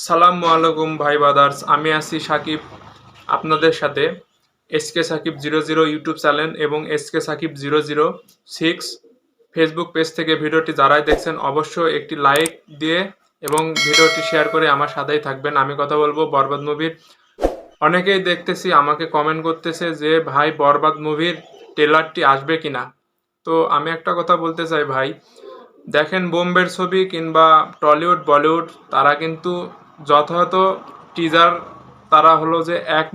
সালামু আলাইকুম ভাই বাদার্স, আমি আছি সাকিব আপনাদের সাথে। এসকে সাকিব 00 ইউটিউব চ্যানেল এবং এসকে সাকিব 006 ফেসবুক পেজ থেকে ভিডিওটি যারাই দেখছেন অবশ্যই একটি লাইক দিয়ে এবং ভিডিওটি শেয়ার করে আমার সাথেই থাকবেন। আমি কথা বলবো বরবাদ মুভির। অনেকেই দেখতেছি আমাকে কমেন্ট করতেছে যে ভাই বরবাদ মুভির ট্রেলারটি আসবে কিনা। তো আমি একটা কথা বলতে চাই ভাই, দেখেন বোম্বের ছবি কিংবা টলিউড বলিউড তারা কিন্তু যথাযথ টিজার তারা হলো যে 1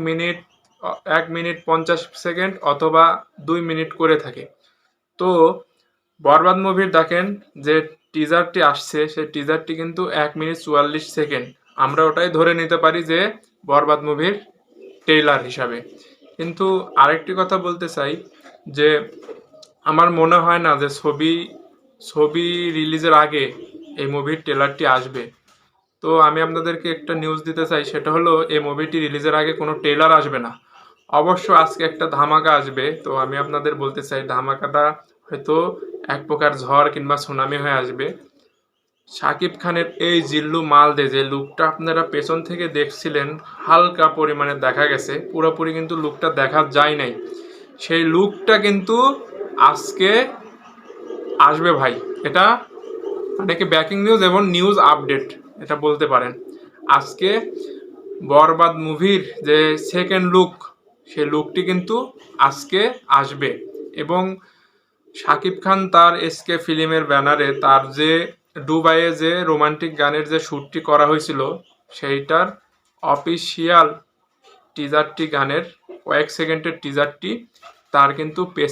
মিনিট 50 সেকেন্ড অথবা 2 মিনিট করে থাকে। তো বরবাদ মুভির দেখেন যে টিজারটি আসছে সেই টিজারটি কিন্তু 1 মিনিট 44 সেকেন্ড। আমরা ওটাই ধরে নিতে পারি যে বরবাদ মুভির ট্রেইলার হিসাবে। কিন্তু আরেকটি কথা বলতে চাই যে আমার মনে হয় না যে ছবি রিলিজের আগে এই মুভির ট্রেলারটি আসবে। তো আমি আপনাদেরকে একটা নিউজ দিতে চাই, সেটা হলো এই মুভিটি রিলিজের আগে কোনো ট্রেলার আসবে না। অবশ্য আজকে একটা ধামাকা আসবে। তো আমি আপনাদের বলতে চাই ধামাকাটা হয়তো এক প্রকার ঝড় কিংবা সুনামি হয়ে আসবে। শাকিব খানের এই জিল্লু মাল দে যে লুকটা আপনারা পেছন থেকে দেখছিলেন, হালকা পরিমাণে দেখা গেছে, পুরোপুরি কিন্তু লুকটা দেখা যায় নাই। সেই লুকটা কিন্তু আজকে আসবে ভাই। এটা অনেকে ব্যাকিং নিউজ এবং নিউজ আপডেট এটা বলতে পারেন। আজকে বরবাদ মুভির যে সেকেন্ড লুক, সেই লুকটি কিন্তু আজকে আসবে। এবং শাকিব খান তার এসকে ফিল্মের ব্যানারে তার যে দুবাইয়ে যে রোমান্টিক গানের যে শ্যুটটি করা হয়েছিল সেইটার অফিসিয়াল টিজারটি, গানের কয়েক সেকেন্ডের টিজারটি তার কিন্তু পেজ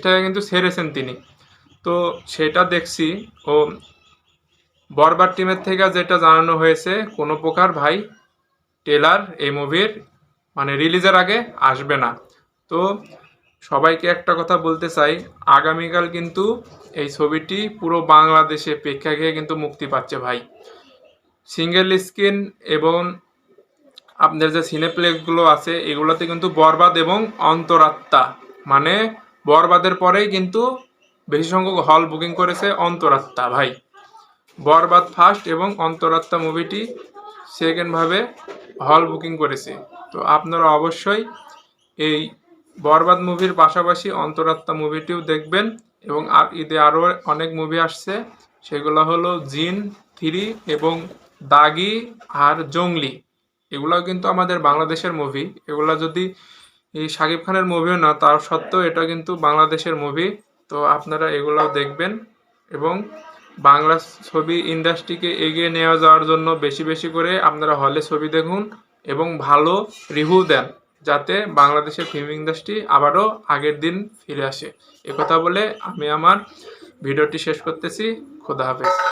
থেকে কিন্তু ছেড়েছেন তিনি। তো সেটা দেখছি। ও বরবাদ টিমের থেকে যেটা জানানো হয়েছে কোনো প্রকার ভাই ট্রেলার এই মুভির মানে রিলিজের আগে আসবে না। তো সবাইকে একটা কথা বলতে চাই, আগামীকাল কিন্তু এই ছবিটি পুরো বাংলাদেশে প্রেক্ষাগৃহে কিন্তু মুক্তি পাচ্ছে ভাই। সিঙ্গেল স্ক্রিন এবং আপনাদের যে সিনেপ্লেক্সগুলো আছে এগুলোতে কিন্তু বরবাদ এবং অন্তরাত্মা, মানে বরবাদের পরেই কিন্তু বেশি সংখ্যক হল বুকিং করেছে অন্তরাত্মা ভাই। বরবাদ ফার্স্ট এবং অন্তরাত্মা মুভিটি সেকেন্ডভাবে হল বুকিং করেছে। তো আপনারা অবশ্যই এই বরবাদ মুভির পাশাপাশি অন্তরাত্মা মুভিটিও দেখবেন। এবং আর ঈদে আরও অনেক মুভি আসছে, সেগুলো হলো জিন 3 এবং দাগি আর জঙ্গলি। এগুলোও কিন্তু আমাদের বাংলাদেশের মুভি। এগুলো যদি এই শাকিব খানের মুভিও না, তার সত্ত্বেও এটা কিন্তু বাংলাদেশের মুভি। তো আপনারা এগুলোও দেখবেন এবং বাংলা ছবি ইন্ডাস্ট্রিকে এগিয়ে নিয়ে যাওয়ার জন্য বেশি বেশি করে আপনারা হলে ছবি দেখুন এবং ভালো রিভিউ দেন, যাতে বাংলাদেশের ফিল্ম ইন্ডাস্ট্রি আবারও আগের দিন ফিরে আসে। একথা বলে আমি আমার ভিডিওটি শেষ করতেছি। খোদা হাফেজ।